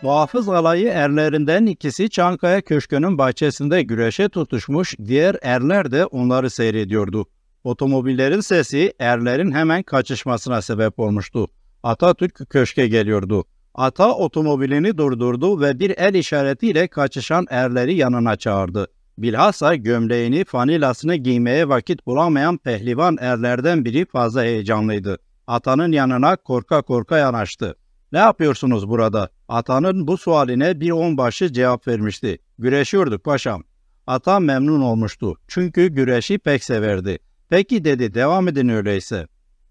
Muhafız alayı erlerinden ikisi Çankaya Köşkü'nün bahçesinde güreşe tutuşmuş, diğer erler de onları seyrediyordu. Otomobillerin sesi erlerin hemen kaçışmasına sebep olmuştu. Atatürk köşke geliyordu. Ata otomobilini durdurdu ve bir el işaretiyle kaçışan erleri yanına çağırdı. Bilhassa gömleğini, fanilasını giymeye vakit bulamayan pehlivan erlerden biri fazla heyecanlıydı. Atanın yanına korka korka yanaştı. "Ne yapıyorsunuz burada?" Atanın bu sualine bir onbaşı cevap vermişti. "Güreşiyorduk paşam." Ata memnun olmuştu. Çünkü güreşi pek severdi. "Peki," dedi, "devam edin öyleyse."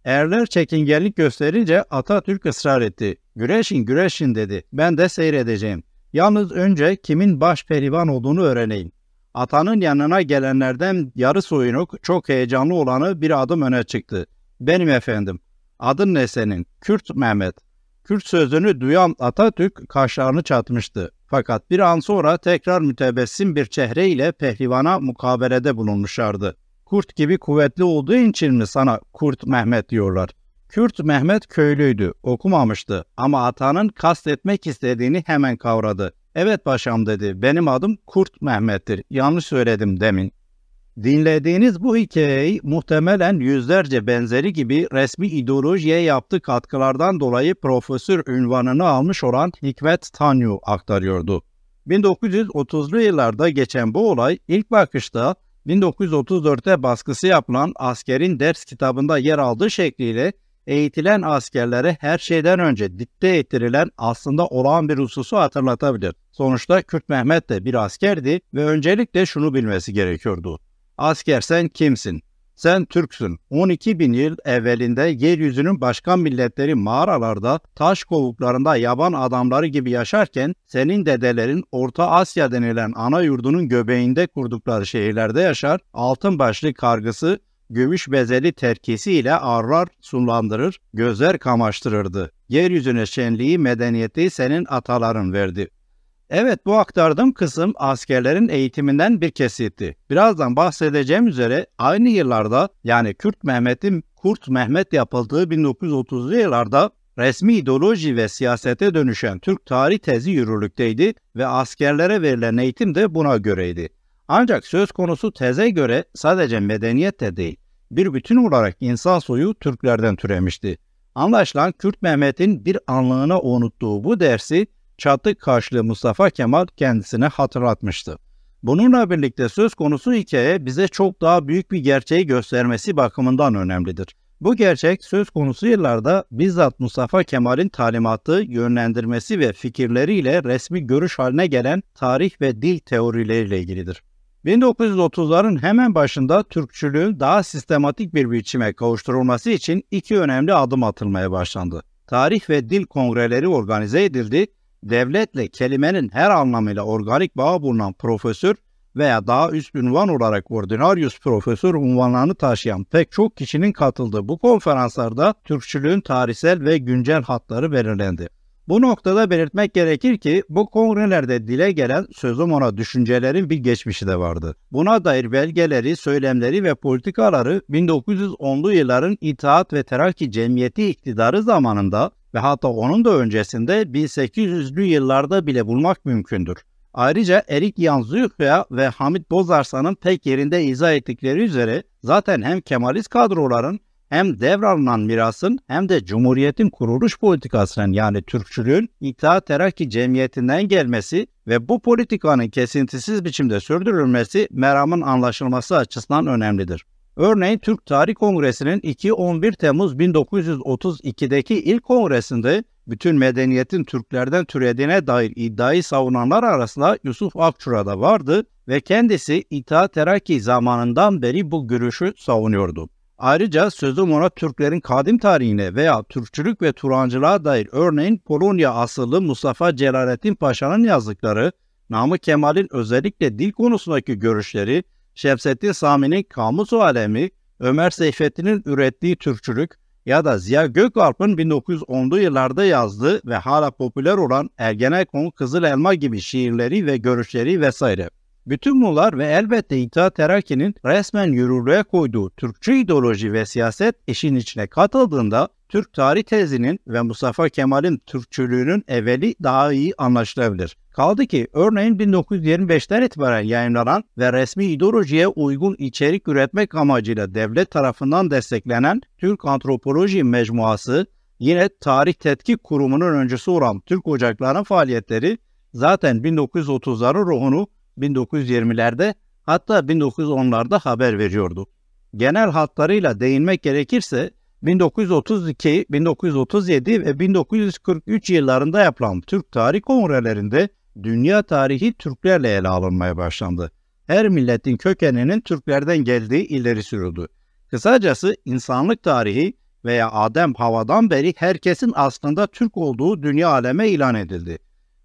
Erler çekingenlik gösterince Atatürk ısrar etti. "Güreşin, güreşin," dedi. "Ben de seyredeceğim. Yalnız önce kimin baş pehlivan olduğunu öğreneyim." Atanın yanına gelenlerden yarı soyunuk, çok heyecanlı olanı bir adım öne çıktı. "Benim efendim." "Adın ne senin?" "Kürt Mehmet." Kürt sözünü duyan Atatürk kaşlarını çatmıştı. Fakat bir an sonra tekrar mütebessim bir çehreyle pehlivana mukabelede bulunmuşlardı. "Kurt gibi kuvvetli olduğu için mi sana Kurt Mehmet diyorlar?" Kürt Mehmet köylüydü, okumamıştı ama atanın kastetmek istediğini hemen kavradı. "Evet paşam," dedi, "benim adım Kurt Mehmet'tir. Yanlış söyledim demin." Dinlediğiniz bu hikayeyi muhtemelen yüzlerce benzeri gibi resmi ideolojiye yaptığı katkılardan dolayı profesör unvanını almış olan Hikmet Tanyu aktarıyordu. 1930'lu yıllarda geçen bu olay ilk bakışta 1934'te baskısı yapılan Askerin Ders kitabında yer aldığı şekliyle eğitilen askerlere her şeyden önce dikte ettirilen aslında olağan bir hususu hatırlatabilir. Sonuçta Kürt Mehmet de bir askerdi ve öncelikle şunu bilmesi gerekiyordu. Asker, sen kimsin? Sen Türksün. 12 bin yıl evvelinde yeryüzünün başka milletleri mağaralarda, taş kovuklarında yaban adamları gibi yaşarken senin dedelerin Orta Asya denilen ana yurdunun göbeğinde kurdukları şehirlerde yaşar, altın başlı kargısı, gümüş bezeli terkisiyle arrar sulandırır, gözler kamaştırırdı. Yeryüzüne şenliği, medeniyeti senin ataların verdi. Evet, bu aktardığım kısım askerlerin eğitiminden bir kesitti. Birazdan bahsedeceğim üzere aynı yıllarda, yani Kürt Mehmet'in Kurt Mehmet yapıldığı 1930'lu yıllarda resmi ideoloji ve siyasete dönüşen Türk tarih tezi yürürlükteydi ve askerlere verilen eğitim de buna göreydi. Ancak söz konusu teze göre sadece medeniyet de değil, bir bütün olarak insan soyu Türklerden türemişti. Anlaşılan Kürt Mehmet'in bir anlığına unuttuğu bu dersi çatı kaşlı Mustafa Kemal kendisine hatırlatmıştı. Bununla birlikte söz konusu hikaye bize çok daha büyük bir gerçeği göstermesi bakımından önemlidir. Bu gerçek söz konusu yıllarda bizzat Mustafa Kemal'in talimatı, yönlendirmesi ve fikirleriyle resmi görüş haline gelen tarih ve dil teorileriyle ilgilidir. 1930'ların hemen başında Türkçülüğün daha sistematik bir biçime kavuşturulması için iki önemli adım atılmaya başlandı. Tarih ve dil kongreleri organize edildi. Devletle kelimenin her anlamıyla organik bağı bulunan profesör veya daha üst ünvan olarak ordinarius profesör unvanlarını taşıyan pek çok kişinin katıldığı bu konferanslarda Türkçülüğün tarihsel ve güncel hatları belirlendi. Bu noktada belirtmek gerekir ki bu kongrelerde dile gelen sözüm ona düşüncelerin bir geçmişi de vardı. Buna dair belgeleri, söylemleri ve politikaları 1910'lu yılların İttihat ve Terakki Cemiyeti iktidarı zamanında ve hatta onun da öncesinde 1800'lü yıllarda bile bulmak mümkündür. Ayrıca Erik Yanzıya ve Hamit Bozarsan'ın pek yerinde izah ettikleri üzere zaten hem Kemalist kadroların hem devralınan mirasın hem de Cumhuriyet'in kuruluş politikasının yani Türkçülüğün İttihat Terakki Cemiyeti'nden gelmesi ve bu politikanın kesintisiz biçimde sürdürülmesi meramın anlaşılması açısından önemlidir. Örneğin Türk Tarih Kongresi'nin 2-11 Temmuz 1932'deki ilk kongresinde bütün medeniyetin Türklerden türediğine dair iddiayı savunanlar arasında Yusuf Akçura da vardı ve kendisi İttihat Terakki zamanından beri bu görüşü savunuyordu. Ayrıca sözüm ona Türklerin kadim tarihine veya Türkçülük ve Turancılığa dair örneğin Polonya asıllı Mustafa Celalettin Paşa'nın yazdıkları, Namık Kemal'in özellikle dil konusundaki görüşleri, Şemsettin Sami'nin Kamus-u Alemi, Ömer Seyfettin'in ürettiği Türkçülük ya da Ziya Gökalp'ın 1910'lu yıllarda yazdığı ve hala popüler olan Ergenekon, Kızıl Elma gibi şiirleri ve görüşleri vesaire. Bütün bunlar ve elbette İttihat Terakki'nin resmen yürürlüğe koyduğu Türkçü ideoloji ve siyaset işin içine katıldığında Türk tarih tezinin ve Mustafa Kemal'in Türkçülüğünün evveli daha iyi anlaşılabilir. Kaldı ki örneğin 1925'ten itibaren yayınlanan ve resmi ideolojiye uygun içerik üretmek amacıyla devlet tarafından desteklenen Türk Antropoloji Mecmuası, yine Tarih Tetkik Kurumu'nun öncüsü olan Türk Ocakları'nın faaliyetleri zaten 1930'ların ruhunu 1920'lerde hatta 1910'larda haber veriyordu. Genel hatlarıyla değinmek gerekirse 1932, 1937 ve 1943 yıllarında yapılan Türk Tarih Kongrelerinde dünya tarihi Türklerle ele alınmaya başlandı. Her milletin kökeninin Türklerden geldiği ileri sürüldü. Kısacası insanlık tarihi veya Adem Havva'dan beri herkesin aslında Türk olduğu dünya aleme ilan edildi.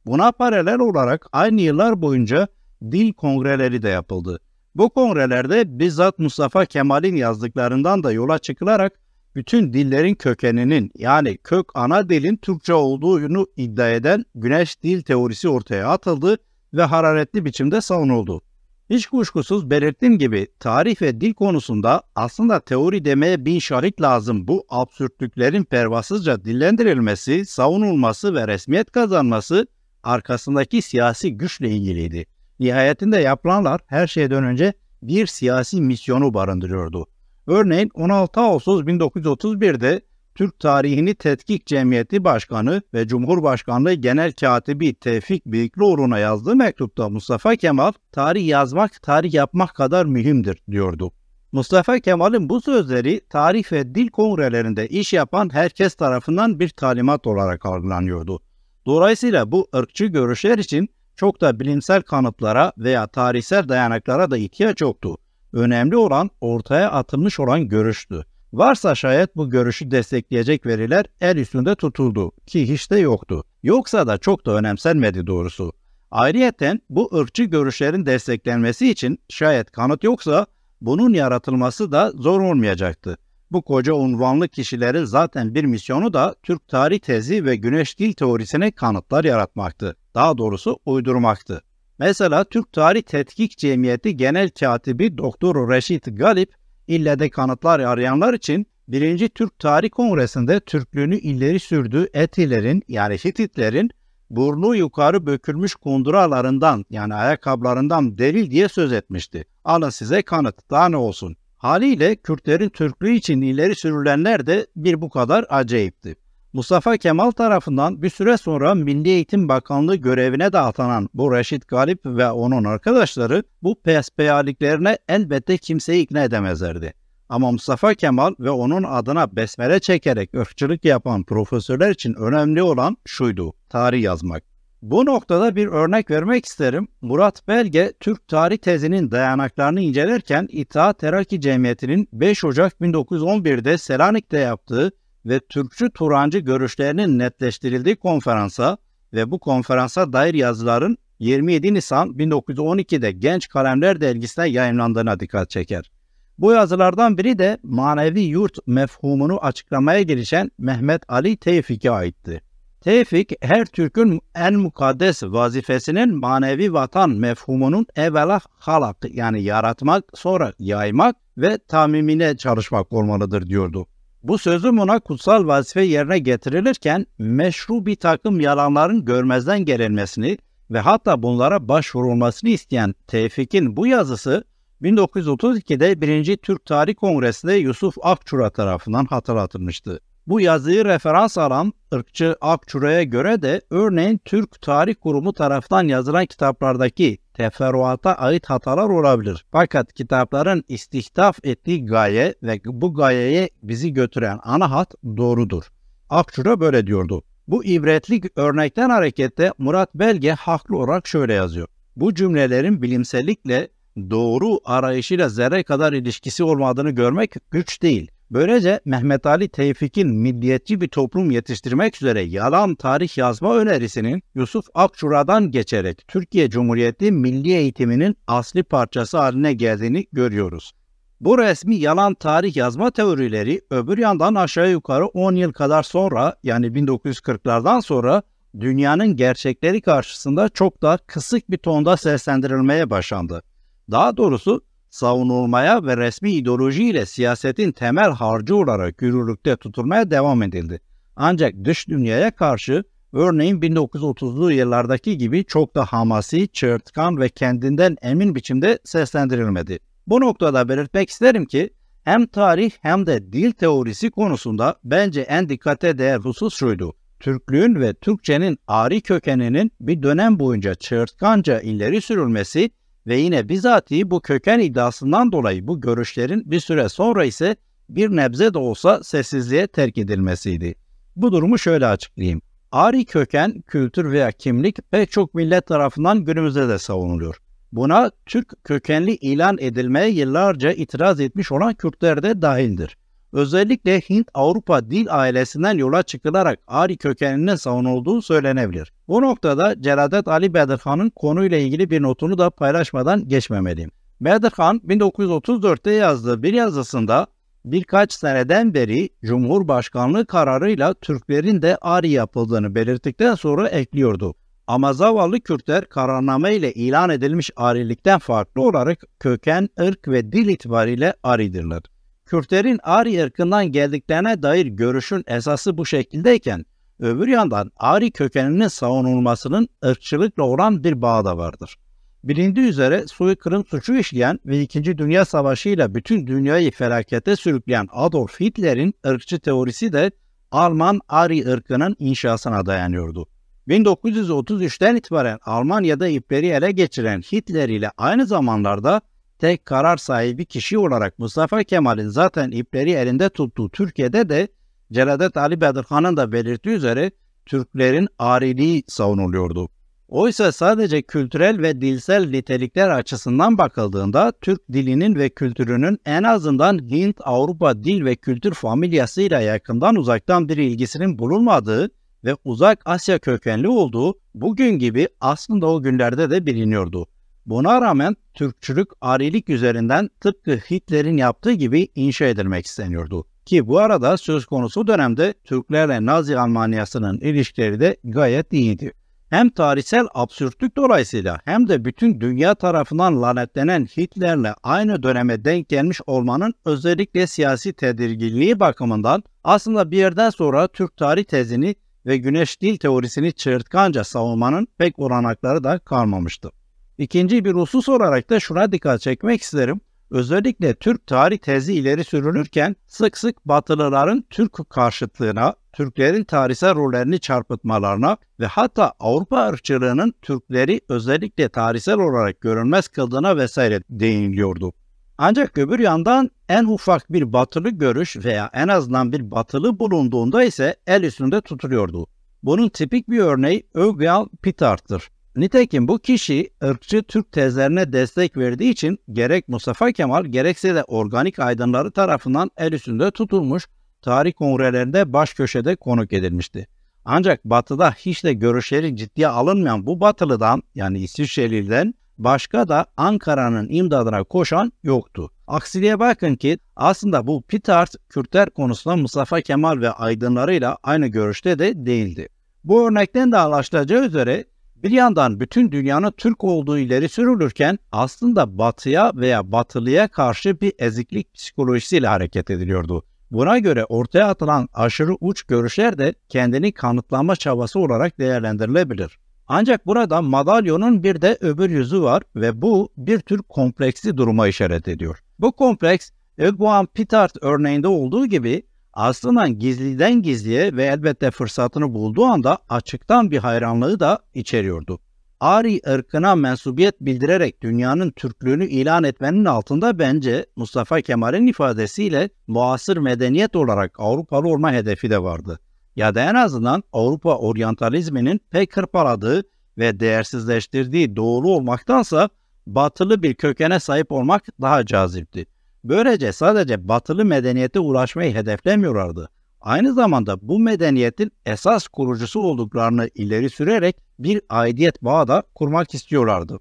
Buna paralel olarak aynı yıllar boyunca dil kongreleri de yapıldı. Bu kongrelerde bizzat Mustafa Kemal'in yazdıklarından da yola çıkılarak bütün dillerin kökeninin yani kök ana dilin Türkçe olduğunu iddia eden Güneş Dil Teorisi ortaya atıldı ve hararetli biçimde savunuldu. Hiç kuşkusuz belirttiğim gibi tarih ve dil konusunda aslında teori demeye bin şahit lazım bu absürtlüklerin pervasızca dillendirilmesi, savunulması ve resmiyet kazanması arkasındaki siyasi güçle ilgiliydi. Nihayetinde yapılanlar her şeyden önce bir siyasi misyonu barındırıyordu. Örneğin 16 Ağustos 1931'de Türk Tarihini Tetkik Cemiyeti Başkanı ve Cumhurbaşkanlığı Genel Katibi Tevfik Büyüklüoğlu'na yazdığı mektupta Mustafa Kemal, tarih yazmak, tarih yapmak kadar mühimdir diyordu. Mustafa Kemal'in bu sözleri tarih ve dil kongrelerinde iş yapan herkes tarafından bir talimat olarak algılanıyordu. Dolayısıyla bu ırkçı görüşler için çok da bilimsel kanıtlara veya tarihsel dayanaklara da ihtiyaç yoktu. Önemli olan ortaya atılmış olan görüştü. Varsa şayet bu görüşü destekleyecek veriler el üstünde tutuldu ki hiç de yoktu. Yoksa da çok da önemsenmedi doğrusu. Ayrıyeten bu ırkçı görüşlerin desteklenmesi için şayet kanıt yoksa bunun yaratılması da zor olmayacaktı. Bu koca unvanlı kişilerin zaten bir misyonu da Türk tarih tezi ve Güneş Dil Teorisi'ne kanıtlar yaratmaktı. Daha doğrusu uydurmaktı. Mesela Türk Tarih Tetkik Cemiyeti Genel Katibi Doktor Reşit Galip, ille de kanıtlar arayanlar için 1. Türk Tarih Kongresi'nde Türklüğünü ileri sürdüğü Etilerin yani Hititlerin burnu yukarı bükülmüş kunduralarından yani ayakkabılarından delil diye söz etmişti. Alın size kanıt, daha ne olsun. Haliyle Kürtlerin Türklüğü için ileri sürülenler de bir bu kadar acayipti. Mustafa Kemal tarafından bir süre sonra Milli Eğitim Bakanlığı görevine de atanan bu Reşit Galip ve onun arkadaşları bu pespayaliklerine elbette kimseyi ikna edemezlerdi. Ama Mustafa Kemal ve onun adına besmele çekerek ırkçılık yapan profesörler için önemli olan şuydu: tarih yazmak. Bu noktada bir örnek vermek isterim. Murat Belge, Türk tarih tezinin dayanaklarını incelerken İttihat Terakki Cemiyeti'nin 5 Ocak 1911'de Selanik'te yaptığı ve Türkçü Turancı görüşlerinin netleştirildiği konferansa ve bu konferansa dair yazıların 27 Nisan 1912'de Genç Kalemler dergisine yayınlandığına dikkat çeker. Bu yazılardan biri de manevi yurt mefhumunu açıklamaya girişen Mehmet Ali Tevfik'e aitti. Tevfik, her Türk'ün en mukaddes vazifesinin manevi vatan mefhumunun evvela halak yani yaratmak, sonra yaymak ve tamimine çalışmak olmalıdır diyordu. Bu sözüm ona kutsal vazife yerine getirilirken meşru bir takım yalanların görmezden gelinmesini ve hatta bunlara başvurulmasını isteyen Tevfik'in bu yazısı 1932'de 1. Türk Tarih Kongresi'nde Yusuf Akçura tarafından hatırlatılmıştı. Bu yazıyı referans alan ırkçı Akçura'ya göre de örneğin Türk Tarih Kurumu tarafından yazılan kitaplardaki teferruata ait hatalar olabilir. Fakat kitapların istihdaf ettiği gaye ve bu gayeye bizi götüren ana hat doğrudur. Akçura böyle diyordu. Bu ibretlik örnekten hareketle Murat Belge haklı olarak şöyle yazıyor: bu cümlelerin bilimsellikle doğru arayışıyla zerre kadar ilişkisi olmadığını görmek güç değil. Böylece Mehmet Ali Tevfik'in milliyetçi bir toplum yetiştirmek üzere yalan tarih yazma önerisinin Yusuf Akçura'dan geçerek Türkiye Cumhuriyeti milli eğitiminin asli parçası haline geldiğini görüyoruz. Bu resmi yalan tarih yazma teorileri öbür yandan aşağı yukarı 10 yıl kadar sonra yani 1940'lardan sonra dünyanın gerçekleri karşısında çok daha kısık bir tonda seslendirilmeye başlandı. Daha doğrusu savunulmaya ve resmi ideolojiyle siyasetin temel harcı olarak yürürlükte tutulmaya devam edildi. Ancak dış dünyaya karşı örneğin 1930'lu yıllardaki gibi çok da hamasi, çığırtkan ve kendinden emin biçimde seslendirilmedi. Bu noktada belirtmek isterim ki hem tarih hem de dil teorisi konusunda bence en dikkate değer husus şuydu: Türklüğün ve Türkçenin Ari kökeninin bir dönem boyunca çığırtkanca ileri sürülmesi ve yine bizatihi bu köken iddiasından dolayı bu görüşlerin bir süre sonra ise bir nebze de olsa sessizliğe terk edilmesiydi. Bu durumu şöyle açıklayayım. Ari köken, kültür veya kimlik pek çok millet tarafından günümüzde de savunuluyor. Buna Türk kökenli ilan edilmeye yıllarca itiraz etmiş olan Kürtler de dahildir. Özellikle Hint-Avrupa dil ailesinden yola çıkılarak Ari kökeninin savunulduğu söylenebilir. Bu noktada Celadet Ali Bedirhan'ın konuyla ilgili bir notunu da paylaşmadan geçmemeliyim. Bedirhan 1934'te yazdığı bir yazısında birkaç seneden beri Cumhurbaşkanlığı kararıyla Türklerin de Ari yapıldığını belirttikten sonra ekliyordu. Ama zavallı Kürtler kararname ile ilan edilmiş Arilikten farklı olarak köken, ırk ve dil itibariyle Aridirler. Kürtlerin Ari ırkından geldiklerine dair görüşün esası bu şekildeyken, öbür yandan Ari kökeninin savunulmasının ırkçılıkla olan bir bağı da vardır. Bilindiği üzere soykırım suçu işleyen ve 2. Dünya Savaşı ile bütün dünyayı felakete sürükleyen Adolf Hitler'in ırkçı teorisi de Alman Ari ırkının inşasına dayanıyordu. 1933'ten itibaren Almanya'da ipleri ele geçiren Hitler ile aynı zamanlarda tek karar sahibi kişi olarak Mustafa Kemal'in zaten ipleri elinde tuttuğu Türkiye'de de Celadet Ali Bedirhan'ın da belirttiği üzere Türklerin Ariliği savunuluyordu. Oysa sadece kültürel ve dilsel nitelikler açısından bakıldığında Türk dilinin ve kültürünün en azından Hint-Avrupa dil ve kültür familyasıyla yakından uzaktan bir ilgisinin bulunmadığı ve Uzak Asya kökenli olduğu bugün gibi aslında o günlerde de biliniyordu. Buna rağmen Türkçülük Arilik üzerinden tıpkı Hitler'in yaptığı gibi inşa edilmek isteniyordu. Ki bu arada söz konusu dönemde Türklerle Nazi Almanyası'nın ilişkileri de gayet iyiydi. Hem tarihsel absürtlük dolayısıyla hem de bütün dünya tarafından lanetlenen Hitler'le aynı döneme denk gelmiş olmanın özellikle siyasi tedirginliği bakımından aslında bir yerden sonra Türk tarih tezini ve güneş dil teorisini çığırtkanca savunmanın pek olanakları da kalmamıştı. İkinci bir husus olarak da şuna dikkat çekmek isterim. Özellikle Türk tarih tezi ileri sürülürken sık sık Batılıların Türk karşıtlığına, Türklerin tarihsel rollerini çarpıtmalarına ve hatta Avrupa ırkçılığının Türkleri özellikle tarihsel olarak görünmez kıldığına vesaire değiniliyordu. Ancak öbür yandan en ufak bir batılı görüş veya en azından bir batılı bulunduğunda ise el üstünde tutuluyordu. Bunun tipik bir örneği Eugen Pitart'tır. Nitekim bu kişi ırkçı Türk tezlerine destek verdiği için gerek Mustafa Kemal gerekse de organik aydınları tarafından el üstünde tutulmuş, tarih kongrelerinde baş köşede konuk edilmişti. Ancak Batı'da hiç de görüşleri ciddiye alınmayan bu Batılı'dan yani İsviçreli'den başka da Ankara'nın imdadına koşan yoktu. Aksiliğe bakın ki aslında bu Pitart Kürtler konusunda Mustafa Kemal ve aydınlarıyla aynı görüşte de değildi. Bu örnekten de anlaşılacağı üzere bir yandan bütün dünyanın Türk olduğu ileri sürülürken aslında Batı'ya veya Batılı'ya karşı bir eziklik psikolojisiyle hareket ediliyordu. Buna göre ortaya atılan aşırı uç görüşler de kendini kanıtlama çabası olarak değerlendirilebilir. Ancak burada madalyonun bir de öbür yüzü var ve bu bir tür kompleksli duruma işaret ediyor. Bu kompleks Eugen Pitart örneğinde olduğu gibi aslında gizliden gizliye ve elbette fırsatını bulduğu anda açıktan bir hayranlığı da içeriyordu. Ari ırkına mensubiyet bildirerek dünyanın Türklüğünü ilan etmenin altında bence Mustafa Kemal'in ifadesiyle muasır medeniyet olarak Avrupalı olma hedefi de vardı. Ya da en azından Avrupa oryantalizminin pek hırpaladığı ve değersizleştirdiği doğulu olmaktansa batılı bir kökene sahip olmak daha cazipti. Böylece sadece batılı medeniyete ulaşmayı hedeflemiyorlardı. Aynı zamanda bu medeniyetin esas kurucusu olduklarını ileri sürerek bir aidiyet bağı da kurmak istiyorlardı.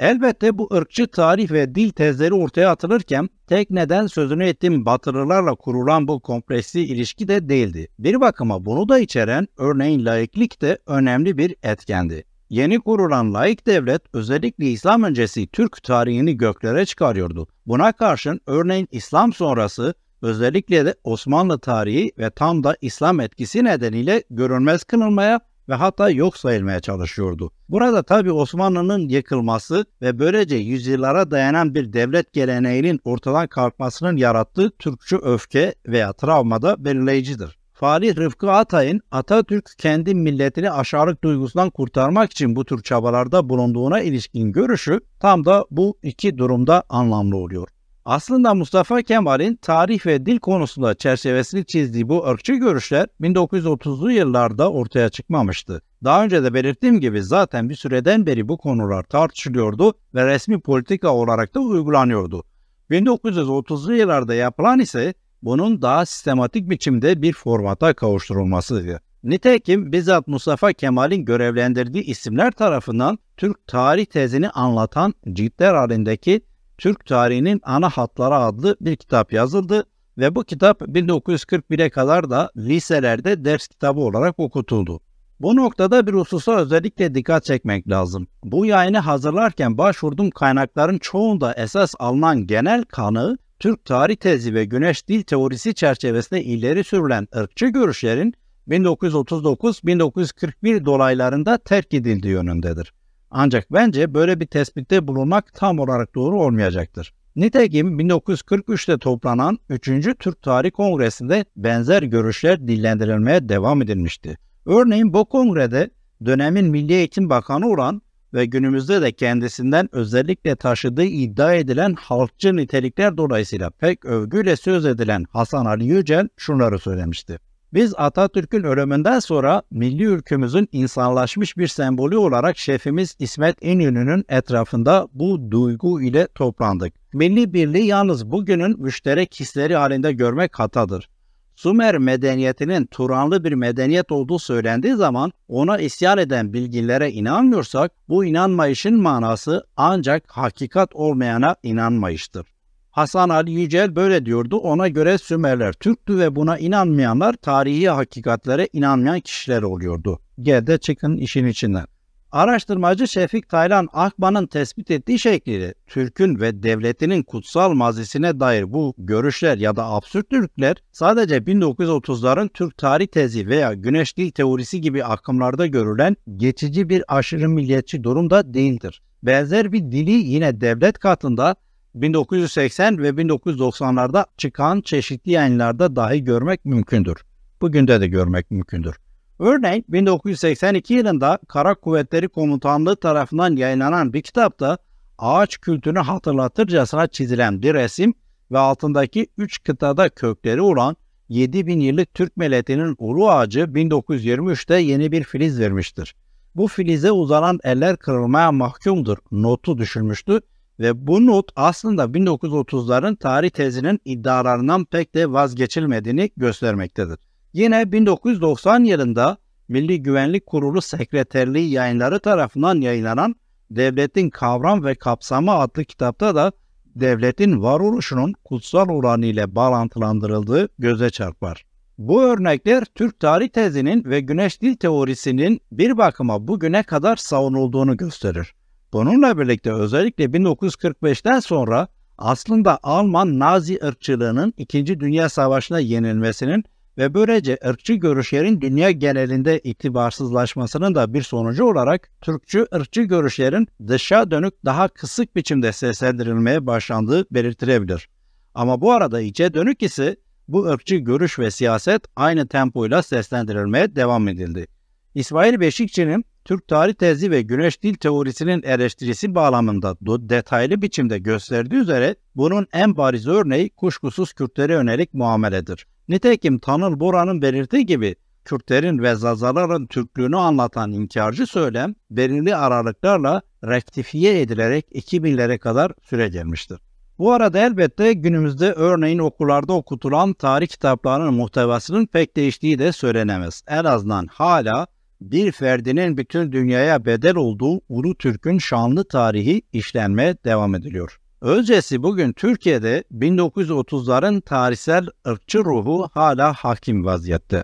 Elbette bu ırkçı tarih ve dil tezleri ortaya atılırken tek neden sözünü ettiğim Batılılarla kurulan bu kompleksli ilişki de değildi. Bir bakıma bunu da içeren örneğin laiklik de önemli bir etkendi. Yeni kurulan laik devlet özellikle İslam öncesi Türk tarihini göklere çıkarıyordu. Buna karşın örneğin İslam sonrası özellikle de Osmanlı tarihi ve tam da İslam etkisi nedeniyle görünmez kılınmaya ve hatta yok sayılmaya çalışıyordu. Burada tabi Osmanlı'nın yıkılması ve böylece yüzyıllara dayanan bir devlet geleneğinin ortadan kalkmasının yarattığı Türkçü öfke veya travma da belirleyicidir. Falih Rıfkı Atay'ın Atatürk kendi milletini aşağılık duygusundan kurtarmak için bu tür çabalarda bulunduğuna ilişkin görüşü tam da bu iki durumda anlamlı oluyor. Aslında Mustafa Kemal'in tarih ve dil konusunda çerçevesini çizdiği bu ırkçı görüşler 1930'lu yıllarda ortaya çıkmamıştı. Daha önce de belirttiğim gibi zaten bir süreden beri bu konular tartışılıyordu ve resmi politika olarak da uygulanıyordu. 1930'lu yıllarda yapılan ise bunun daha sistematik biçimde bir formata kavuşturulmasıydı. Nitekim bizzat Mustafa Kemal'in görevlendirdiği isimler tarafından Türk tarih tezini anlatan ciltler halindeki Türk tarihinin ana hatları adlı bir kitap yazıldı ve bu kitap 1941'e kadar da liselerde ders kitabı olarak okutuldu. Bu noktada bir hususa özellikle dikkat çekmek lazım. Bu yayını hazırlarken başvurduğum kaynakların çoğunda esas alınan genel kanı Türk tarih tezi ve güneş dil teorisi çerçevesinde ileri sürülen ırkçı görüşlerin 1939-1941 dolaylarında terk edildiği yönündedir. Ancak bence böyle bir tespitte bulunmak tam olarak doğru olmayacaktır. Nitekim 1943'te toplanan 3. Türk Tarih Kongresi'nde benzer görüşler dillendirilmeye devam edilmişti. Örneğin bu kongrede dönemin Milli Eğitim Bakanı olan ve günümüzde de kendisinden özellikle taşıdığı iddia edilen halkçı nitelikler dolayısıyla pek övgüyle söz edilen Hasan Ali Yücel şunları söylemişti. Biz Atatürk'ün ölümünden sonra milli ülkümüzün insanlaşmış bir sembolü olarak şefimiz İsmet İnönü'nün etrafında bu duygu ile toplandık. Milli birliği yalnız bugünün müşterek hisleri halinde görmek hatadır. Sumer medeniyetinin Turanlı bir medeniyet olduğu söylendiği zaman ona isyan eden bilginlere inanmıyorsak bu inanmayışın manası ancak hakikat olmayana inanmayıştır. Hasan Ali Yücel böyle diyordu. Ona göre Sümerler Türktü ve buna inanmayanlar tarihi hakikatlere inanmayan kişiler oluyordu. Gel çıkın işin içinden. Araştırmacı Şefik Taylan Akman'ın tespit ettiği şekliyle Türk'ün ve devletinin kutsal mazisine dair bu görüşler ya da absürtlükler sadece 1930'ların Türk tarih tezi veya güneş dil teorisi gibi akımlarda görülen geçici bir aşırı milliyetçi durumda değildir. Benzer bir dili yine devlet katında 1980 ve 1990'larda çıkan çeşitli yayınlarda dahi görmek mümkündür. Bugün de görmek mümkündür. Örneğin 1982 yılında Kara Kuvvetleri Komutanlığı tarafından yayınlanan bir kitapta ağaç kültünü hatırlatırcasına çizilen bir resim ve altındaki 3 kıtada kökleri olan 7000 yıllık Türk milletinin ulu ağacı 1923'te yeni bir filiz vermiştir. Bu filize uzanan eller kırılmaya mahkumdur notu düşülmüştü ve bu not aslında 1930'ların tarih tezinin iddialarından pek de vazgeçilmediğini göstermektedir. Yine 1990 yılında Milli Güvenlik Kurulu Sekreterliği yayınları tarafından yayınlanan Devletin Kavram ve Kapsamı adlı kitapta da devletin varoluşunun kutsal olanı ile bağlantılandırıldığı göze çarpar. Bu örnekler Türk tarih tezinin ve güneş dil teorisinin bir bakıma bugüne kadar savunulduğunu gösterir. Bununla birlikte özellikle 1945'ten sonra aslında Alman Nazi ırkçılığının 2. Dünya Savaşı'na yenilmesinin ve böylece ırkçı görüşlerin dünya genelinde itibarsızlaşmasının da bir sonucu olarak Türkçü ırkçı görüşlerin dışa dönük daha kısık biçimde seslendirilmeye başlandığı belirtilebilir. Ama bu arada içe dönük ise bu ırkçı görüş ve siyaset aynı tempoyla seslendirilmeye devam edildi. İsmail Beşikçi'nin Türk tarih tezi ve güneş dil teorisinin eleştirisi bağlamında detaylı biçimde gösterdiği üzere bunun en bariz örneği kuşkusuz Kürtlere yönelik muameledir. Nitekim Tanıl Bora'nın belirttiği gibi Kürtlerin ve Zazaların Türklüğünü anlatan inkarcı söylem belirli aralıklarla rektifiye edilerek 2000'lere kadar süre gelmiştir. Bu arada elbette günümüzde örneğin okullarda okutulan tarih kitaplarının muhtevasının pek değiştiği de söylenemez. En azından hala bir ferdinin bütün dünyaya bedel olduğu Ulu Türk'ün şanlı tarihi işlenmeye devam ediliyor. Öncesi bugün Türkiye'de 1930'ların tarihsel ırkçı ruhu hala hakim vaziyette.